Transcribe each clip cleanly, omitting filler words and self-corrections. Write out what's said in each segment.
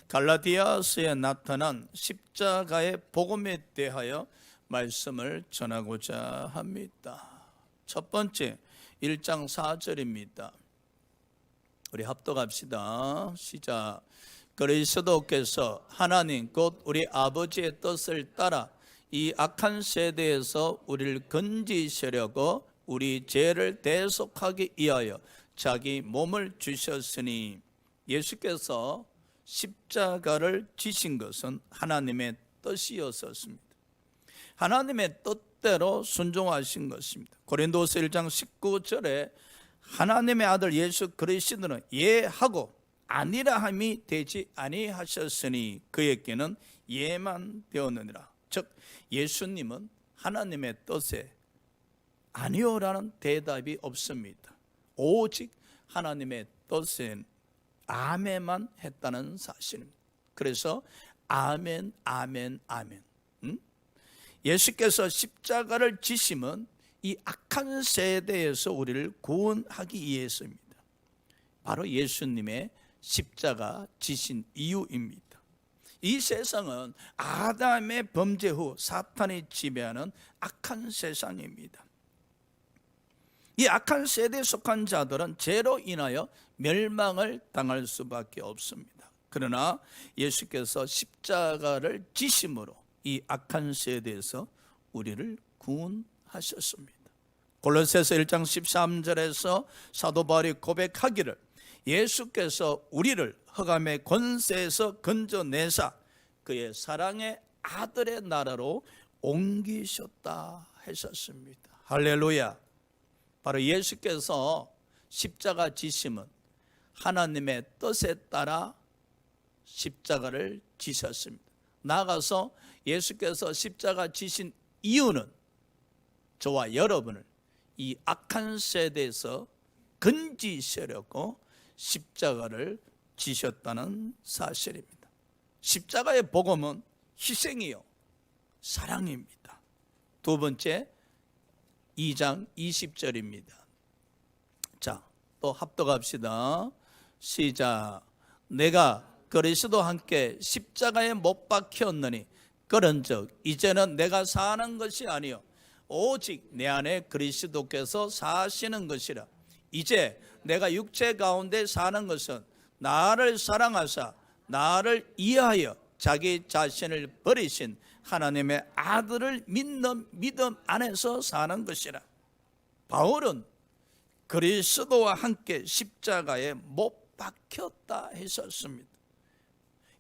갈라디아서에 나타난 십자가의 복음에 대하여 말씀을 전하고자 합니다. 첫 번째 1장 4절입니다. 우리 합독합시다. 시작. 그리스도께서 하나님 곧 우리 아버지의 뜻을 따라 이 악한 세대에서 우리를 건지시려고 우리 죄를 대속하기 위하여 자기 몸을 주셨으니, 예수께서 십자가를 지신 것은 하나님의 뜻이었습니다. 하나님의 뜻대로 순종하신 것입니다. 고린도서 1장 19절에 하나님의 아들 예수 그리스도는 예하고 아니라함이 되지 아니하셨으니 그에게는 예만 되었느니라. 즉 예수님은 하나님의 뜻에 아니오라는 대답이 없습니다. 오직 하나님의 뜻에 아멘만 했다는 사실입니다. 그래서 아멘, 아멘, 아멘. 예수께서 십자가를 지심은 이 악한 세대에서 우리를 구원하기 위해서입니다. 바로 예수님의 십자가 지신 이유입니다. 이 세상은 아담의 범죄 후 사탄이 지배하는 악한 세상입니다. 이 악한 세대에 속한 자들은 죄로 인하여 멸망을 당할 수밖에 없습니다. 그러나 예수께서 십자가를 지심으로 이 악한 세대에서 우리를 구원하셨습니다. 골로새서 1장 13절에서 사도 바울이 고백하기를 예수께서 우리를 흑암의 권세에서 건져내사 그의 사랑의 아들의 나라로 옮기셨다 하셨습니다. 할렐루야. 바로 예수께서 십자가 지심은 하나님의 뜻에 따라 십자가를 지셨습니다. 나아가서 예수께서 십자가 지신 이유는 저와 여러분을 이 악한 세대에서 건지시려고 십자가를 지셨다는 사실입니다. 십자가의 복음은 희생이요 사랑입니다. 두 번째 2장 20절입니다. 자, 또 합독합시다. 시작. 내가 그리스도와 함께 십자가에 못 박혔느니 그런즉 이제는 내가 사는 것이 아니요 오직 내 안에 그리스도께서 사시는 것이라. 이제 내가 육체 가운데 사는 것은 나를 사랑하사 나를 이해하여 자기 자신을 버리신 하나님의 아들을 믿는 믿음 안에서 사는 것이라. 바울은 그리스도와 함께 십자가에 못 박혔다 했었습니다.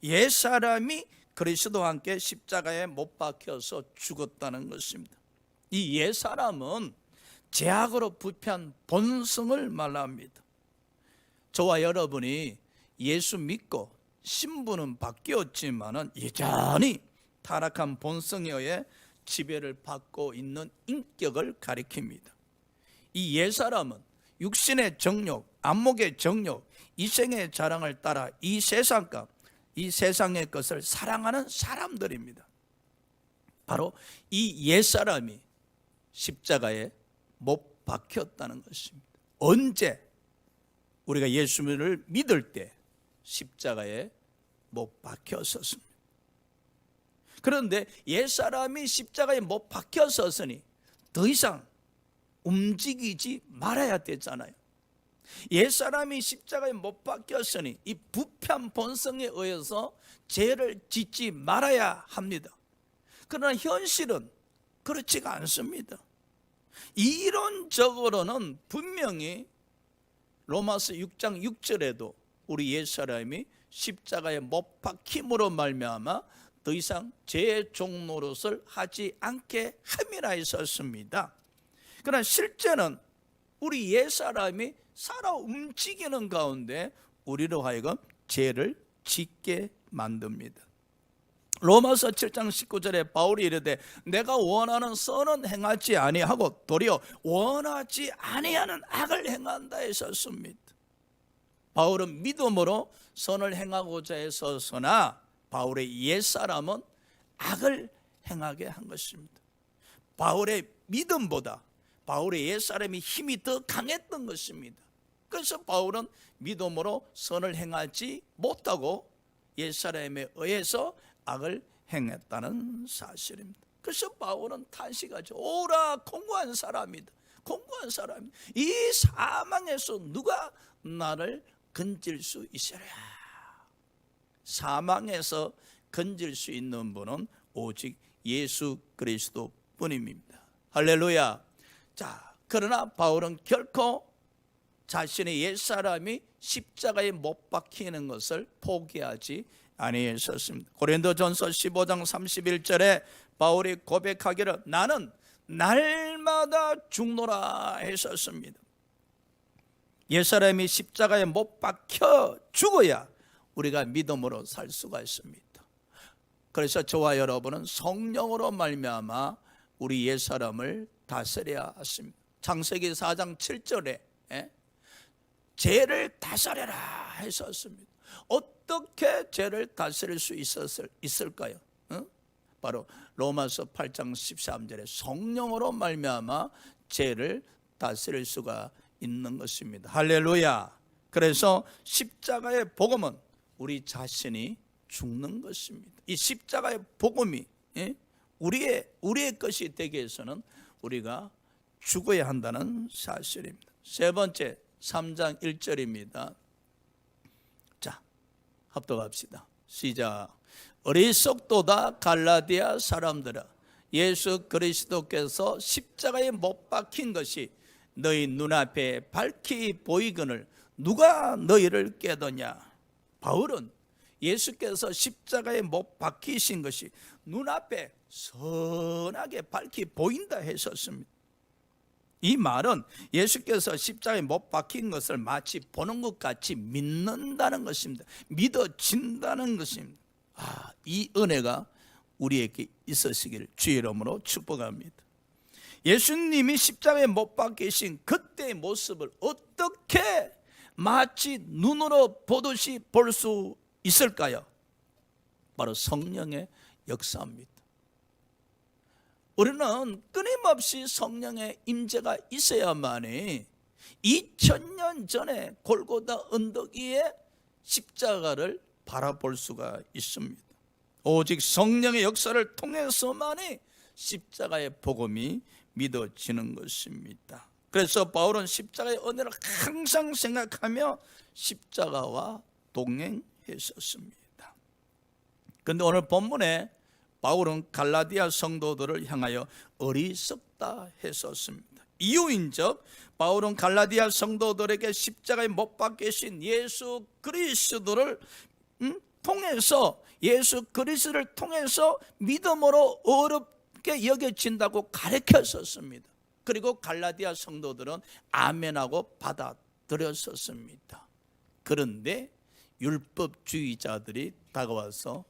옛사람이 그리스도와 함께 십자가에 못 박혀서 죽었다는 것입니다. 이 옛사람은 죄악으로 부패한 본성을 말합니다. 저와 여러분이 예수 믿고 신분은 바뀌었지만 여전히 타락한 본성에 의해 지배를 받고 있는 인격을 가리킵니다. 이 옛사람은 육신의 정욕, 안목의 정욕, 이생의 자랑을 따라 이 세상과 이 세상의 것을 사랑하는 사람들입니다. 바로 이 옛사람이 십자가에 못 박혔다는 것입니다. 언제? 우리가 예수를 믿을 때 십자가에 못 박혔었습니다. 그런데 옛사람이 십자가에 못 박혔었으니 더 이상 움직이지 말아야 되잖아요. 옛사람이 십자가에 못 박혔으니 이 부패한 본성에 의해서 죄를 짓지 말아야 합니다. 그러나 현실은 그렇지가 않습니다. 이론적으로는 분명히 로마서 6장 6절에도 우리 옛사람이 십자가에 못 박힘으로 말미암아 더 이상 죄의 종노릇을 하지 않게 함이라 했었습니다. 그러나 실제는 우리 옛사람이 살아 움직이는 가운데 우리로 하여금 죄를 짓게 만듭니다. 로마서 7장 19절에 바울이 이르되 내가 원하는 선은 행하지 아니하고 도리어 원하지 아니하는 악을 행한다 했었습니다. 바울은 믿음으로 선을 행하고자 했었으나 바울의 옛사람은 악을 행하게 한 것입니다. 바울의 믿음보다 바울의 옛사람이 힘이 더 강했던 것입니다. 그래서 바울은 믿음으로 선을 행하지 못하고 옛사람에 의해서 악을 행했다는 사실입니다. 그래서 바울은 탄식하죠. 오라 공고한 사람이다. 공고한 사람. 이 사망에서 누가 나를 건질 수 있으랴. 사망에서 건질 수 있는 분은 오직 예수 그리스도 뿐입니다. 할렐루야. 자, 그러나 바울은 결코 자신의 옛사람이 십자가에 못 박히는 것을 포기하지 아니했었습니다. 고린도전서 15장 31절에 바울이 고백하기를 나는 날마다 죽노라 했었습니다. 옛사람이 십자가에 못 박혀 죽어야 우리가 믿음으로 살 수가 있습니다. 그래서 저와 여러분은 성령으로 말미암아 우리 옛사람을 다스려야 했습니다. 창세기 4장 7절에 죄를 다스려라 했었습니다. 어떻게 죄를 다스릴 수 있을까요? 바로 로마서 8장 13절에 성령으로 말미암아 죄를 다스릴 수가 있는 것입니다. 할렐루야. 그래서 십자가의 복음은 우리 자신이 죽는 것입니다. 이 십자가의 복음이 우리의 것이 되기 위해서는 우리가 죽어야 한다는 사실입니다. 세 번째 3장 1절입니다. 자, 합독합시다. 시작. 어리석도다 갈라디아 사람들아, 예수 그리스도께서 십자가에 못 박힌 것이 너희 눈앞에 밝히 보이거늘 누가 너희를 깨더냐. 바울은 예수께서 십자가에 못 박히신 것이 눈앞에 선하게 밝히 보인다 했었습니다. 이 말은 예수께서 십자가에 못 박힌 것을 마치 보는 것 같이 믿는다는 것입니다. 믿어진다는 것입니다. 이 은혜가 우리에게 있으시기를 주의 이름으로 축복합니다. 예수님이 십자가에 못 박히신 그때의 모습을 어떻게 마치 눈으로 보듯이 볼 수 있을까요? 바로 성령의 역사입니다. 우리는 끊임없이 성령의 임재가 있어야만이 2000년 전에 골고다 언덕 위에 십자가를 바라볼 수가 있습니다. 오직 성령의 역사를 통해서만이 십자가의 복음이 믿어지는 것입니다. 그래서 바울은 십자가의 은혜를 항상 생각하며 십자가와 동행했었습니다. 그런데 오늘 본문에 바울은 갈라디아 성도들을 향하여 어리석다 했었습니다. 이유인즉 바울은 갈라디아 성도들에게 십자가에 못 박히신 예수 그리스도를 통해서 예수 그리스도를 통해서 믿음으로 어렵게 여겨진다고 가르쳤었습니다. 그리고 갈라디아 성도들은 아멘하고 받아들였었습니다. 그런데 율법주의자들이 다가와서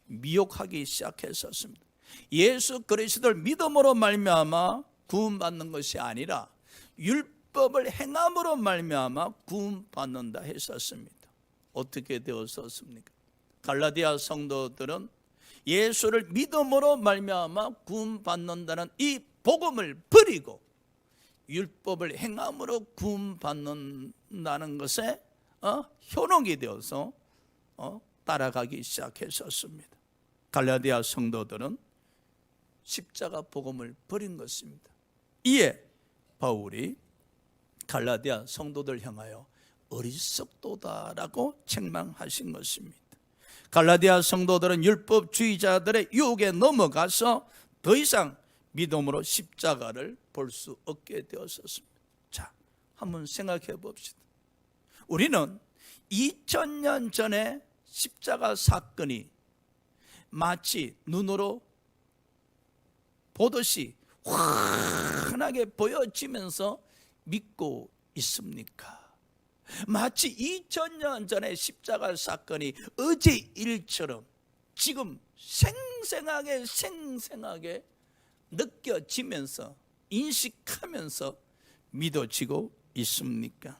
미혹하기 시작했었습니다. 예수 그리스도를 믿음으로 말미암아 구원받는 것이 아니라 율법을 행함으로 말미암아 구원받는다 했었습니다. 어떻게 되었었습니까? 갈라디아 성도들은 예수를 믿음으로 말미암아 구원받는다는 이 복음을 버리고 율법을 행함으로 구원받는다는 것에 현혹이 되어서 따라가기 시작했었습니다. 갈라디아 성도들은 십자가 복음을 버린 것입니다. 이에 바울이 갈라디아 성도들 향하여 어리석도다라고 책망하신 것입니다. 갈라디아 성도들은 율법주의자들의 유혹에 넘어가서 더 이상 믿음으로 십자가를 볼 수 없게 되었습니다. 자, 한번 생각해 봅시다. 우리는 2000년 전에 십자가 사건이 마치 눈으로 보듯이 환하게 보여지면서 믿고 있습니까? 마치 2000년 전에 십자가 사건이 어제 일처럼 지금 생생하게 느껴지면서 인식하면서 믿어지고 있습니까?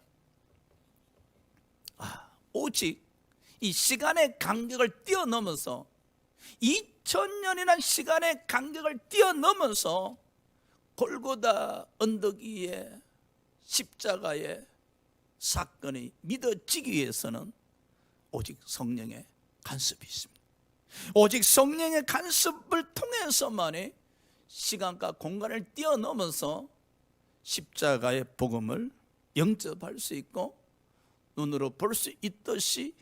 오직 이 시간의 간격을 뛰어넘어서 2000년이라는 시간의 간격을 뛰어넘어서 골고다 언덕 위에 십자가의 사건이 믿어지기 위해서는 오직 성령의 간섭이 있습니다. 오직 성령의 간섭을 통해서만이 시간과 공간을 뛰어넘어서 십자가의 복음을 영접할 수 있고 눈으로 볼 수 있듯이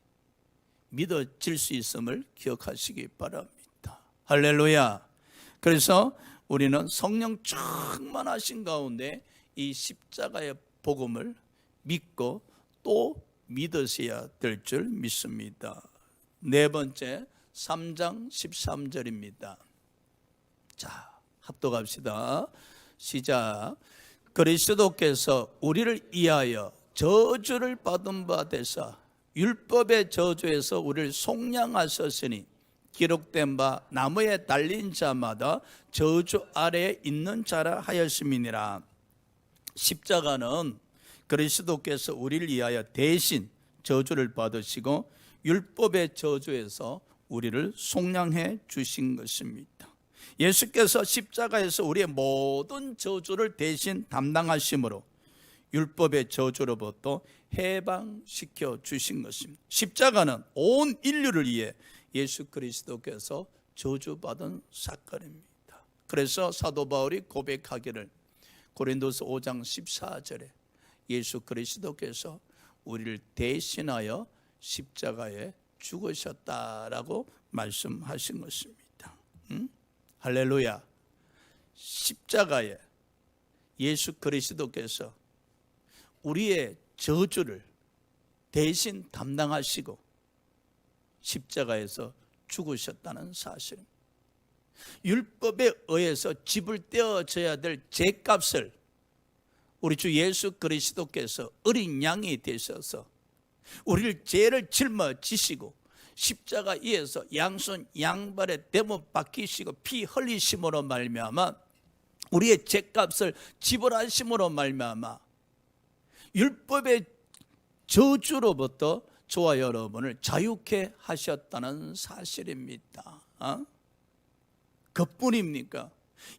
믿어질 수 있음을 기억하시기 바랍니다. 할렐루야. 그래서 우리는 성령 충만하신 가운데 이 십자가의 복음을 믿고 또 믿으셔야 될 줄 믿습니다. 네 번째 3장 13절입니다. 자, 합독합시다. 시작. 그리스도께서 우리를 위하여 저주를 받은 바 되사 율법의 저주에서 우리를 속량하셨으니 기록된 바 나무에 달린 자마다 저주 아래에 있는 자라 하였음이니라. 십자가는 그리스도께서 우리를 위하여 대신 저주를 받으시고 율법의 저주에서 우리를 속량해 주신 것입니다. 예수께서 십자가에서 우리의 모든 저주를 대신 담당하심으로 율법의 저주로부터 해방시켜 주신 것입니다. 십자가는 온 인류를 위해 예수 그리스도께서 저주받은 사건입니다. 그래서 사도 바울이 고백하기를 고린도서 5장 14절에 예수 그리스도께서 우리를 대신하여 십자가에 죽으셨다라고 말씀하신 것입니다. 할렐루야. 십자가에 예수 그리스도께서 우리의 저주를 대신 담당하시고 십자가에서 죽으셨다는 사실입니다. 율법에 의해서 집을 떼어져야 될 죄값을 우리 주 예수 그리스도께서 어린 양이 되셔서 우리를 죄를 짊어지시고 십자가 위에서 양손 양발에 대못 박히시고 피 흘리심으로 말미암아 우리의 죄값을 지불하심으로 말미암아 율법의 저주로부터 저와 여러분을 자유케 하셨다는 사실입니다. 그뿐입니까?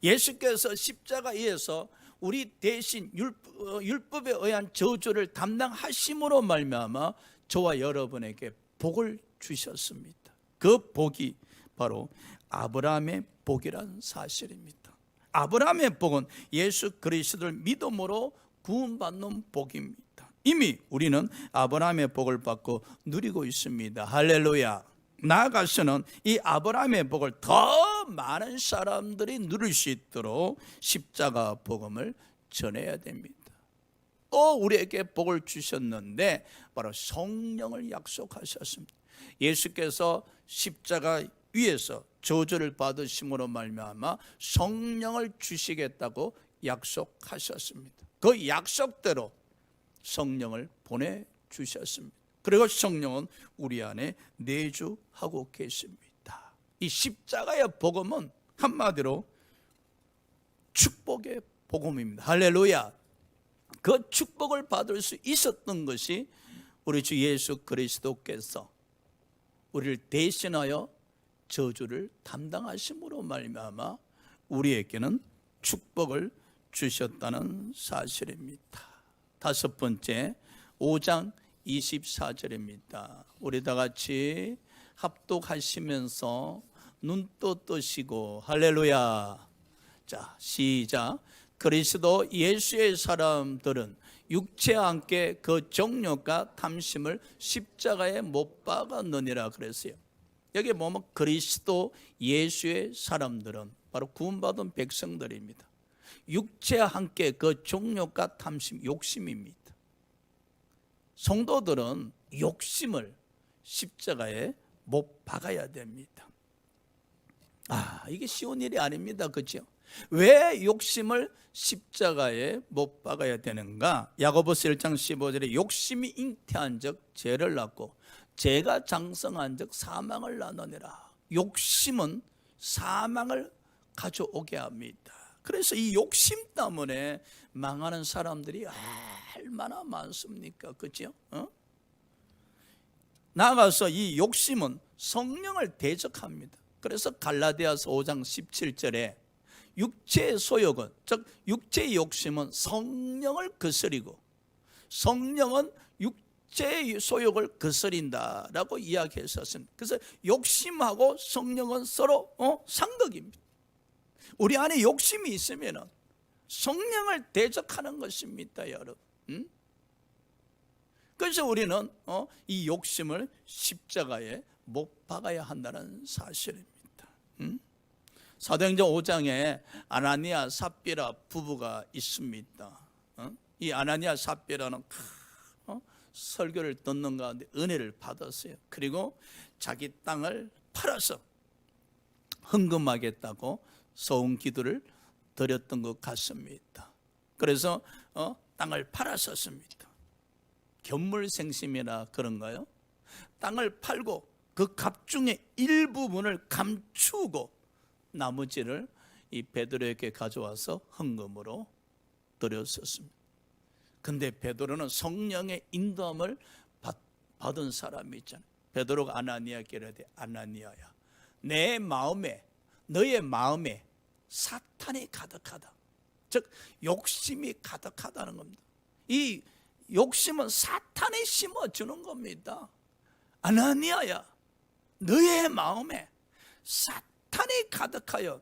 예수께서 십자가 위에서 우리 대신 율법에 의한 저주를 담당하심으로 말미암아 저와 여러분에게 복을 주셨습니다. 그 복이 바로 아브라함의 복이란 사실입니다. 아브라함의 복은 예수 그리스도를 믿음으로 구원받는 복입니다. 이미 우리는 아브라함의 복을 받고 누리고 있습니다. 할렐루야. 나아가서는 이 아브라함의 복을 더 많은 사람들이 누릴 수 있도록 십자가 복음을 전해야 됩니다. 또 우리에게 복을 주셨는데 바로 성령을 약속하셨습니다. 예수께서 십자가 위에서 저주를 받으심으로 말미암아 성령을 주시겠다고 약속하셨습니다. 그 약속대로 성령을 보내주셨습니다. 그리고 성령은 우리 안에 내주하고 계십니다. 이 십자가의 복음은 한마디로 축복의 복음입니다. 할렐루야. 그 축복을 받을 수 있었던 것이 우리 주 예수 그리스도께서 우리를 대신하여 저주를 담당하심으로 말미암아 우리에게는 축복을 주셨다는 사실입니다. 다섯 번째 5장 24절입니다. 우리 다 같이 합독하시면서 눈도 뜨시고 할렐루야. 자, 시작. 그리스도 예수의 사람들은 육체와 함께 그 정욕과 탐심을 십자가에 못 박았느니라 그랬어요. 여기 보면 그리스도 예수의 사람들은 바로 구원받은 백성들입니다. 육체와 함께 그 정욕과 탐심, 욕심입니다. 성도들은 욕심을 십자가에 못 박아야 됩니다. 이게 쉬운 일이 아닙니다. 그렇죠? 왜 욕심을 십자가에 못 박아야 되는가? 야고보서 1장 15절에 욕심이 잉태한 적 죄를 낳고 죄가 장성한 적 사망을 낳느니라. 욕심은 사망을 가져오게 합니다. 그래서 이 욕심 때문에 망하는 사람들이 얼마나 많습니까? 그렇죠? 나아가서 이 욕심은 성령을 대적합니다. 그래서 갈라디아서 5장 17절에 육체의 소욕은, 즉 육체의 욕심은 성령을 거스리고 성령은 제 소욕을 거스린다라고 이야기했었습니다. 그래서 욕심하고 성령은 서로 상극입니다. 우리 안에 욕심이 있으면 성령을 대적하는 것입니다, 여러분. 그래서 우리는 이 욕심을 십자가에 못 박아야 한다는 사실입니다. 사도행전 5장에 아나니아 삽비라 부부가 있습니다. 이 아나니아 삽비라는 설교를 듣는 가운데 은혜를 받았어요. 그리고 자기 땅을 팔아서 헌금하겠다고 소원 기도를 드렸던 것 같습니다. 그래서 땅을 팔았었습니다. 견물생심이라 그런가요? 땅을 팔고 그 값 중에 일부분을 감추고 나머지를 이 베드로에게 가져와서 헌금으로 드렸었습니다. 근데 베드로는 성령의 인도함을 받은 사람이 있잖아요. 베드로가 아나니아에게 이르되 아나니아야, 내 마음에, 너의 마음에 사탄이 가득하다. 즉 욕심이 가득하다는 겁니다. 이 욕심은 사탄이 심어주는 겁니다. 아나니아야, 너의 마음에 사탄이 가득하여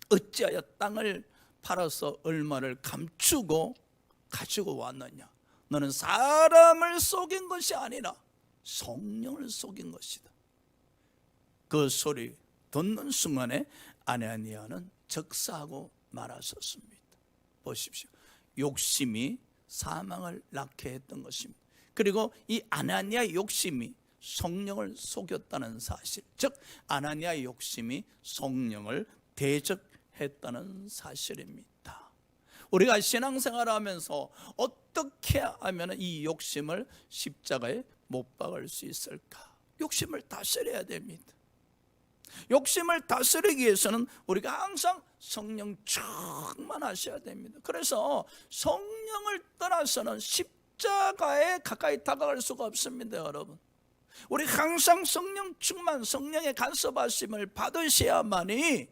어찌하여 땅을 팔아서 얼마를 감추고 가지고 왔느냐. 너는 사람을 속인 것이 아니라 성령을 속인 것이다. 그 소리 듣는 순간에 아나니아는 적사하고 말았었습니다. 보십시오. 욕심이 사망을 낳게 했던 것입니다. 그리고 이 아나니아의 욕심이 성령을 속였다는 사실, 즉 아나니아의 욕심이 성령을 대적했다는 사실입니다. 우리가 신앙생활을 하면서 어떻게 하면 이 욕심을 십자가에 못 박을 수 있을까? 욕심을 다스려야 됩니다. 욕심을 다스리기 위해서는 우리가 항상 성령 충만하셔야 됩니다. 그래서 성령을 떠나서는 십자가에 가까이 다가갈 수가 없습니다, 여러분. 우리 항상 성령 충만, 성령의 간섭하심을 받으셔야만이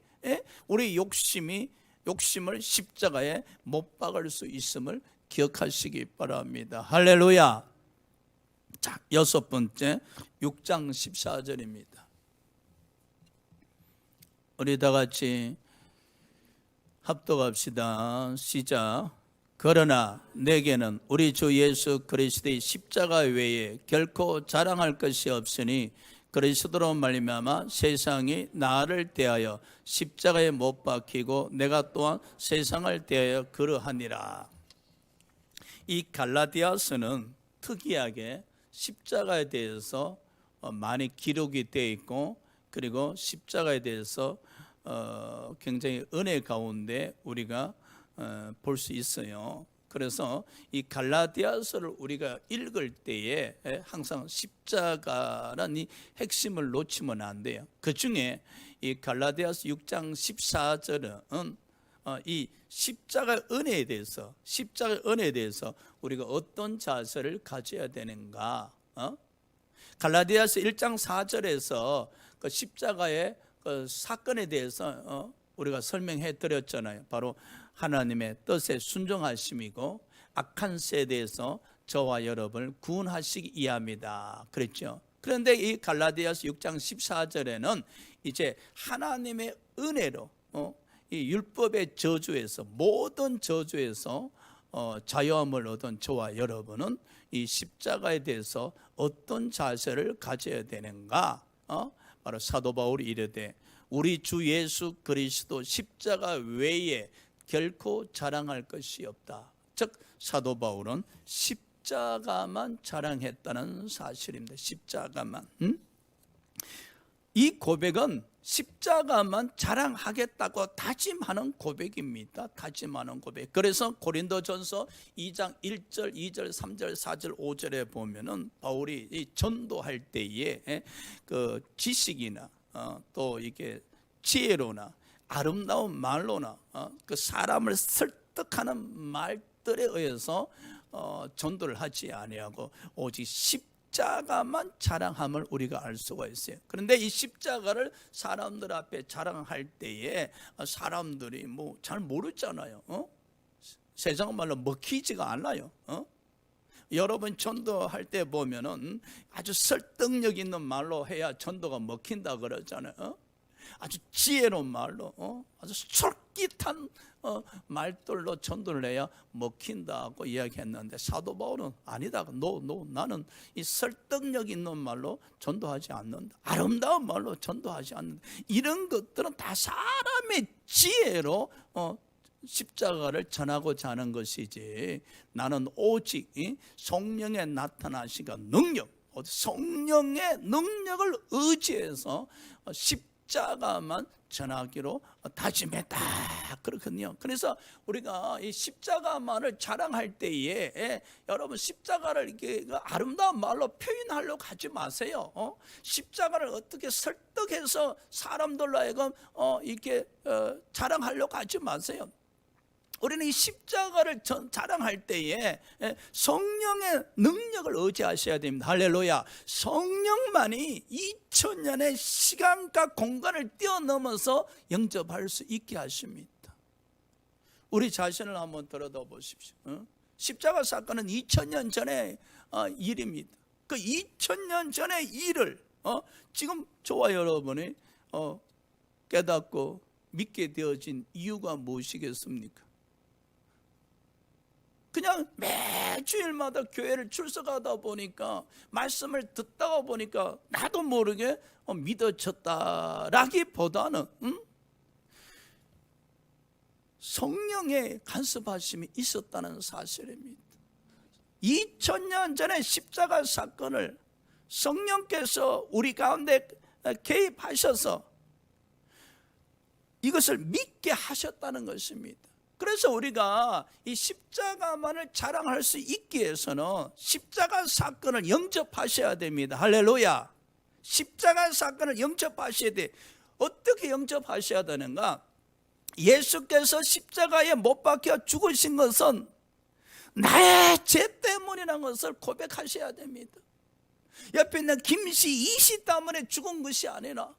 우리 욕심을 십자가에 못 박을 수 있음을 기억하시기 바랍니다. 할렐루야. 자, 여섯 번째 6장 14절입니다. 우리 다 같이 합독합시다. 시작. 그러나 내게는 우리 주 예수 그리스도의 십자가 외에 결코 자랑할 것이 없으니 그리스도로 말미암아 세상이 나를 대하여 십자가에 못 박히고 내가 또한 세상을 대하여 그러하니라. 이 갈라디아서는 특이하게 십자가에 대해서 많이 기록이 되어 있고, 그리고 십자가에 대해서 굉장히 은혜 가운데 우리가 볼 수 있어요. 그래서 이 갈라디아서를 우리가 읽을 때에 항상 십자가라는 이 핵심을 놓치면 안 돼요. 그 중에 이 갈라디아서 6장 14절은 이 십자가의 은혜에 대해서 우리가 어떤 자세를 가져야 되는가? 갈라디아서 1장 4절에서 그 십자가의 그 사건에 대해서 우리가 설명해 드렸잖아요. 바로 하나님의 뜻에 순종하심이고 악한 세대에서 저와 여러분을 구원하시기 위함이다 그랬죠. 그런데 이 갈라디아서 6장 14절에는 이제 하나님의 은혜로 이 율법의 저주에서, 모든 저주에서 자유함을 얻은 저와 여러분은 이 십자가에 대해서 어떤 자세를 가져야 되는가? 바로 사도 바울이 이르되 우리 주 예수 그리스도 십자가 외에 결코 자랑할 것이 없다. 즉 사도 바울은 십자가만 자랑했다는 사실입니다. 십자가만. 이 고백은 십자가만 자랑하겠다고 다짐하는 고백입니다. 다짐하는 고백. 그래서 고린도전서 2장 1절, 2절, 3절, 4절, 5절에 보면은 바울이 이 전도할 때에 그 지식이나 또 이게 지혜로나 아름다운 말로나 그 사람을 설득하는 말들에 의해서 전도를 하지 아니하고 오직 십자가만 자랑함을 우리가 알 수가 있어요. 그런데 이 십자가를 사람들 앞에 자랑할 때에 사람들이 뭐 잘 모르잖아요. 세상 말로 먹히지가 않아요. 여러분 전도할 때 보면은 아주 설득력 있는 말로 해야 전도가 먹힌다 그러잖아요. 아주 지혜로운 말로, 아주 솔깃한 말들로 전도를 해야 먹힌다고 이야기했는데, 사도 바울은 아니다. 나는 이 설득력 있는 말로 전도하지 않는다. 아름다운 말로 전도하지 않는다. 이런 것들은 다 사람의 지혜로 십자가를 전하고자 하는 것이지, 나는 오직 성령의 나타나시가 능력, 성령의 능력을 의지해서 십자가만 전하기로 다짐했다. 그렇거든요. 그래서 우리가 이 십자가만을 자랑할 때에 여러분, 십자가를 이렇게 아름다운 말로 표현하려고 하지 마세요. 십자가를 어떻게 설득해서 사람들로 하여금 이렇게 자랑하려고 하지 마세요. 우리는 이 십자가를 자랑할 때에 성령의 능력을 의지하셔야 됩니다. 할렐루야. 성령만이 2000년의 시간과 공간을 뛰어넘어서 영접할 수 있게 하십니다. 우리 자신을 한번 들여다보십시오. 십자가 사건은 2000년 전의 일입니다. 그 2000년 전의 일을 지금 저와 여러분이 깨닫고 믿게 되어진 이유가 무엇이겠습니까? 그냥 매주일마다 교회를 출석하다 보니까, 말씀을 듣다가 보니까 나도 모르게 믿어졌다라기보다는 성령의 간섭하심이 있었다는 사실입니다. 2000년 전에 십자가 사건을 성령께서 우리 가운데 개입하셔서 이것을 믿게 하셨다는 것입니다. 그래서 우리가 이 십자가만을 자랑할 수 있기 위해서는 십자가 사건을 영접하셔야 됩니다. 할렐루야. 십자가 사건을 영접하셔야 돼. 어떻게 영접하셔야 되는가? 예수께서 십자가에 못 박혀 죽으신 것은 나의 죄 때문이라는 것을 고백하셔야 됩니다. 옆에 있는 김씨, 이씨 때문에 죽은 것이 아니라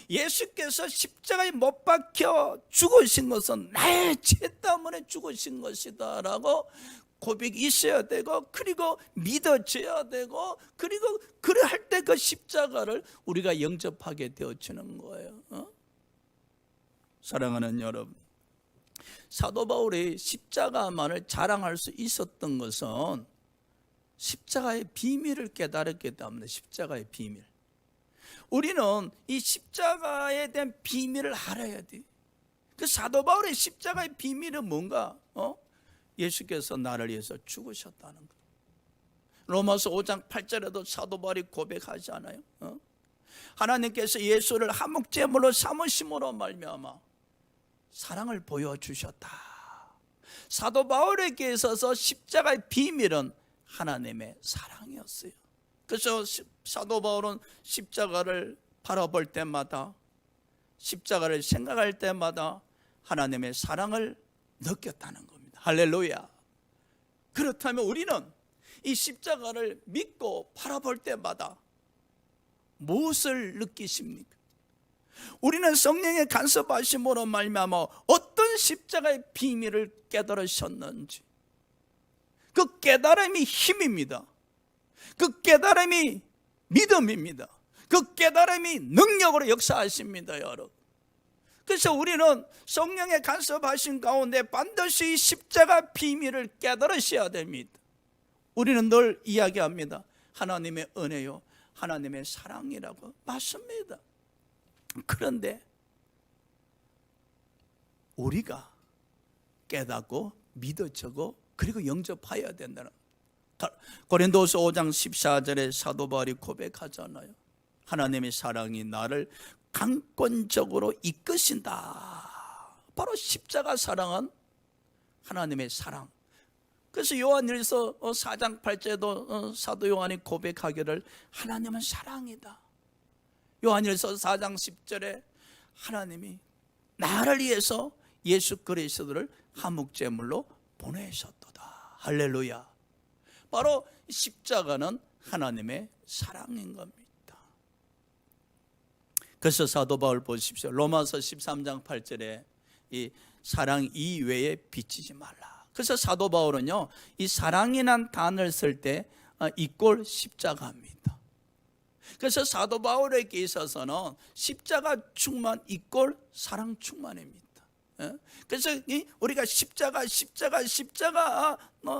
예수께서 십자가에 못 박혀 죽으신 것은 나의 죄 때문에 죽으신 것이다 라고 고백이 있어야 되고, 그리고 믿어져야 되고, 그리고 그래 할 때 그 십자가를 우리가 영접하게 되어지는 거예요. 사랑하는 여러분, 사도 바울이 십자가만을 자랑할 수 있었던 것은 십자가의 비밀을 깨달았기 때문에. 십자가의 비밀, 우리는 이 십자가에 대한 비밀을 알아야 돼. 그 사도 바울의 십자가의 비밀은 뭔가? 예수께서 나를 위해서 죽으셨다는 것. 로마서 5장 8절에도 사도 바울이 고백하지 않아요? 하나님께서 예수를 한목제물로 삼으심으로 말미암아 사랑을 보여주셨다. 사도 바울에게 있어서 십자가의 비밀은 하나님의 사랑이었어요. 그래서 사도 바울은 십자가를 바라볼 때마다, 십자가를 생각할 때마다 하나님의 사랑을 느꼈다는 겁니다. 할렐루야. 그렇다면 우리는 이 십자가를 믿고 바라볼 때마다 무엇을 느끼십니까? 우리는 성령의 간섭하심으로 말미암아 어떤 십자가의 비밀을 깨달으셨는지, 그 깨달음이 힘입니다. 그 깨달음이 믿음입니다. 그 깨달음이 능력으로 역사하십니다, 여러분. 그래서 우리는 성령의 간섭하신 가운데 반드시 십자가 비밀을 깨달으셔야 됩니다. 우리는 늘 이야기합니다. 하나님의 은혜요, 하나님의 사랑이라고. 맞습니다. 그런데 우리가 깨닫고 믿어지고 그리고 영접해야 된다는, 고린도서 5장 14절에 사도 바울이 고백하잖아요. 하나님의 사랑이 나를 강권적으로 이끄신다. 바로 십자가 사랑은 하나님의 사랑. 그래서 요한일서 4장 8절에도 사도 요한이 고백하기를 하나님은 사랑이다. 요한일서 4장 10절에 하나님이 나를 위해서 예수 그리스도를 한목제물로 보내셨도다. 할렐루야. 바로 십자가는 하나님의 사랑인 겁니다. 그래서 사도 바울 보십시오. 로마서 13장 8절에 이 사랑 이외에 비치지 말라. 그래서 사도 바울은요, 이 사랑이란 단어를 쓸 때 이꼴 십자가입니다. 그래서 사도 바울에게 있어서는 십자가 충만 이꼴 사랑 충만입니다. 그래서 우리가 십자가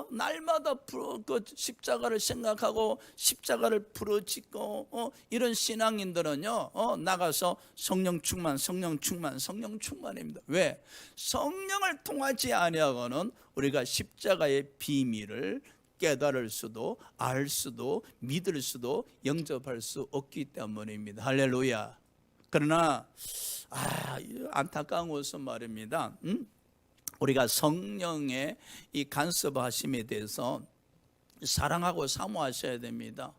날마다 그 십자가를 생각하고 십자가를 부르짖고 이런 신앙인들은요, 나가서 성령 충만입니다. 왜? 성령을 통하지 아니하고는 우리가 십자가의 비밀을 깨달을 수도, 알 수도, 믿을 수도, 영접할 수 없기 때문입니다. 할렐루야. 그러나 안타까운 것은 말입니다. 우리가 성령의 이 간섭하심에 대해서 사랑하고 사모하셔야 됩니다.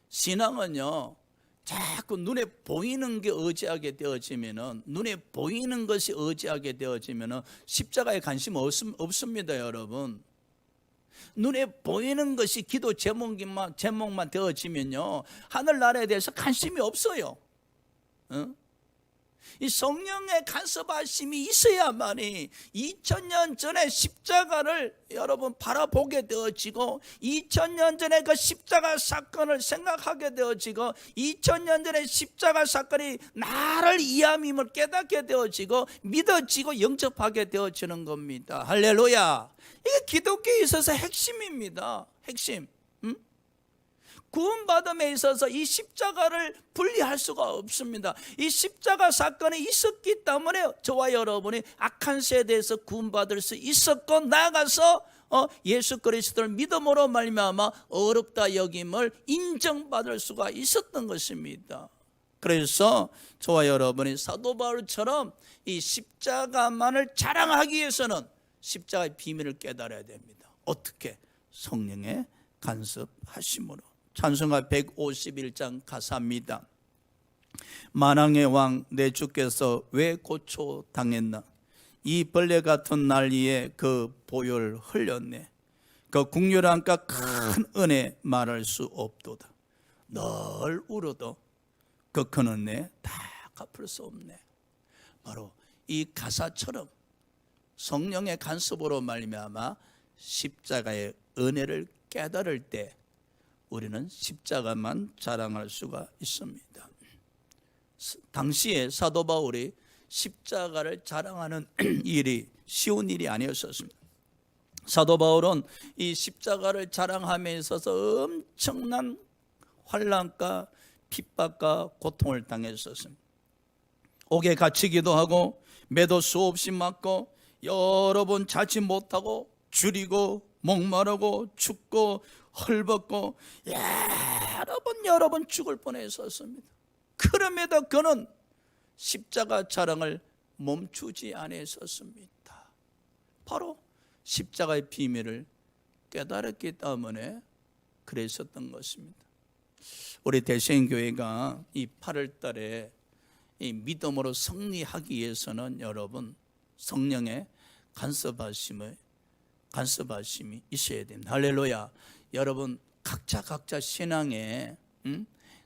신앙은요, 자꾸 눈에 보이는 게 의지하게 되어지면은, 눈에 보이는 것이 의지하게 되어지면은 십자가에 관심 없습니다, 여러분. 눈에 보이는 것이 기도 제목만 되어지면요, 하늘나라에 대해서 관심이 없어요. 이 성령의 간섭하심이 있어야만이 2000년 전에 십자가를 여러분 바라보게 되어지고, 2000년 전에 그 십자가 사건을 생각하게 되어지고, 2000년 전에 십자가 사건이 나를 이해함임을 깨닫게 되어지고, 믿어지고 영접하게 되어지는 겁니다. 할렐루야. 이게 기독교에 있어서 핵심입니다. 핵심. 구원받음에 있어서 이 십자가를 분리할 수가 없습니다. 이 십자가 사건이 있었기 때문에 저와 여러분이 악한 세대에서 구원받을 수 있었고, 나아가서 예수 그리스도를 믿음으로 말미암아 어렵다 여김을 인정받을 수가 있었던 것입니다. 그래서 저와 여러분이 사도 바울처럼 이 십자가만을 자랑하기 위해서는 십자가의 비밀을 깨달아야 됩니다. 어떻게? 성령의 간섭하심으로. 찬송가 151장 가사입니다. 만왕의 왕 내 주께서 왜 고초 당했나? 이 벌레 같은 난리에 그 보혈 흘렸네. 그 국률함과 큰 은혜 말할 수 없도다. 널 울어도 그 큰 은혜 다 갚을 수 없네. 바로 이 가사처럼 성령의 간섭으로 말미암아 십자가의 은혜를 깨달을 때 우리는 십자가만 자랑할 수가 있습니다. 당시에 사도 바울이 십자가를 자랑하는 일이 쉬운 일이 아니었습니다. 사도 바울은 이 십자가를 자랑함에 있어서 엄청난 환난과 핍박과 고통을 당했었습니다. 옥에 갇히기도 하고 매도 수없이 맞고 여러 번 자지 못하고 줄이고 목마르고 춥고 헐벗고 여러 번 죽을 뻔했었습니다. 그럼에도 그는 십자가 자랑을 멈추지 않았었습니다. 바로 십자가의 비밀을 깨달았기 때문에 그랬었던 것입니다. 우리 대생교회가 이 8월 달에 이 믿음으로 승리하기 위해서는 여러분 성령의 간섭하심이 있어야 됩니다. 할렐루야. 여러분 각자 신앙에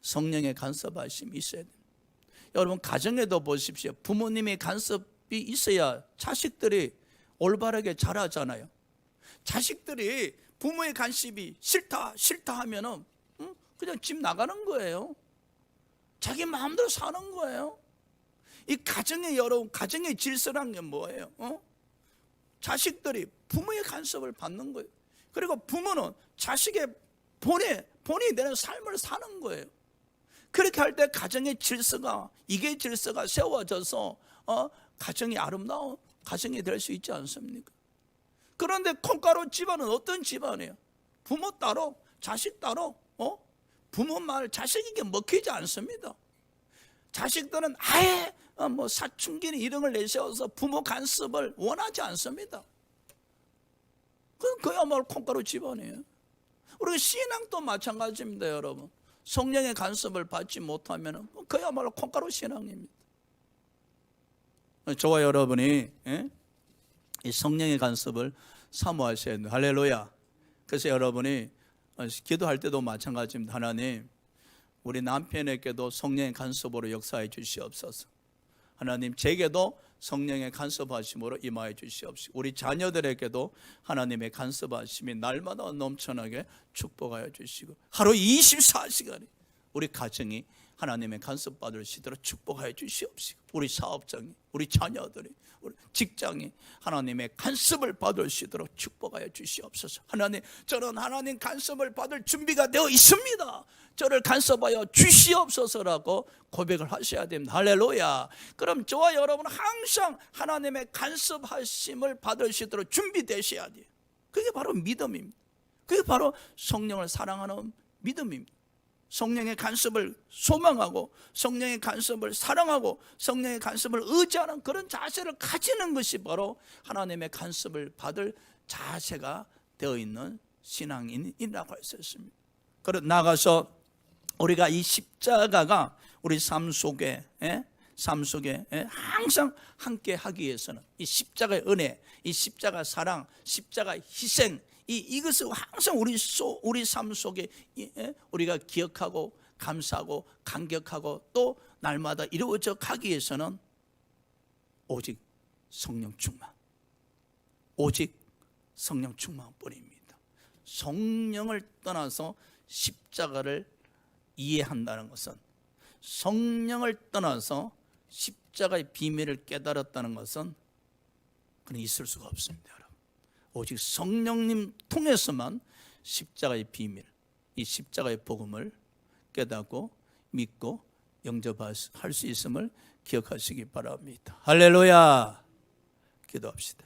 성령의 간섭하심이 있어야 됩니다. 여러분 가정에도 보십시오. 부모님의 간섭이 있어야 자식들이 올바르게 자라잖아요. 자식들이 부모의 간섭이 싫다 하면은 그냥 집 나가는 거예요. 자기 마음대로 사는 거예요. 이 가정의 여러분 가정의 질서란 게 뭐예요? 자식들이 부모의 간섭을 받는 거예요. 그리고 부모는 자식의 본이 되는 삶을 사는 거예요. 그렇게 할 때 가정의 질서가 세워져서 가정이 아름다운 가정이 될 수 있지 않습니까? 그런데 콩가루 집안은 어떤 집안이에요? 부모 따로 자식 따로 부모 말 자식에게 먹히지 않습니다. 자식들은 아예 사춘기니 이런 걸 내세워서 부모 간섭을 원하지 않습니다. 그야말로 콩가루 집안이에요. 우리 신앙도 마찬가지입니다, 여러분. 성령의 간섭을 받지 못하면 그야말로 콩가루 신앙입니다. 저와 여러분이 이 성령의 간섭을 사모하셔야 돼요. 할렐루야. 그래서 여러분이 기도할 때도 마찬가지입니다. 하나님, 우리 남편에게도 성령의 간섭으로 역사해 주시옵소서. 하나님 제게도 성령의 간섭하심으로 임하여 주시옵시고 우리 자녀들에게도 하나님의 간섭하심이 날마다 넘쳐나게 축복하여 주시고 하루 24시간이 우리 가정이 하나님의 간섭받을 수 있도록 축복하여 주시옵시고 우리 사업장이 우리 자녀들이 우리 직장이 하나님의 간섭을 받을 수 있도록 축복하여 주시옵소서. 하나님 저는 하나님 간섭을 받을 준비가 되어 있습니다. 저를 간섭하여 주시옵소서라고 고백을 하셔야 됩니다. 할렐루야. 그럼 저와 여러분은 항상 하나님의 간섭하심을 받을 수 있도록 준비되셔야 돼요. 그게 바로 믿음입니다. 그게 바로 성령을 사랑하는 믿음입니다. 성령의 간섭을 소망하고 성령의 간섭을 사랑하고 성령의 간섭을 의지하는 그런 자세를 가지는 것이 바로 하나님의 간섭을 받을 자세가 되어 있는 신앙인이라고 할 수 있습니다. 그러 나가서 우리가 이 십자가가 우리 삶 속에 항상 함께 하기 위해서는 이 십자가의 은혜, 이 십자가 사랑, 십자가 희생 이것을 항상 우리 삶 속에 우리가 기억하고 감사하고 감격하고 또 날마다 이루어져 가기 위해서는 오직 성령 충만, 오직 성령 충만뿐입니다. 성령을 떠나서 십자가를 이해한다는 것은, 성령을 떠나서 십자가의 비밀을 깨달았다는 것은 그는 있을 수가 없습니다. 여러분, 오직 성령님 통해서만 십자가의 비밀, 이 십자가의 복음을 깨닫고 믿고 영접할 수 있음을 기억하시기 바랍니다. 할렐루야. 기도합시다.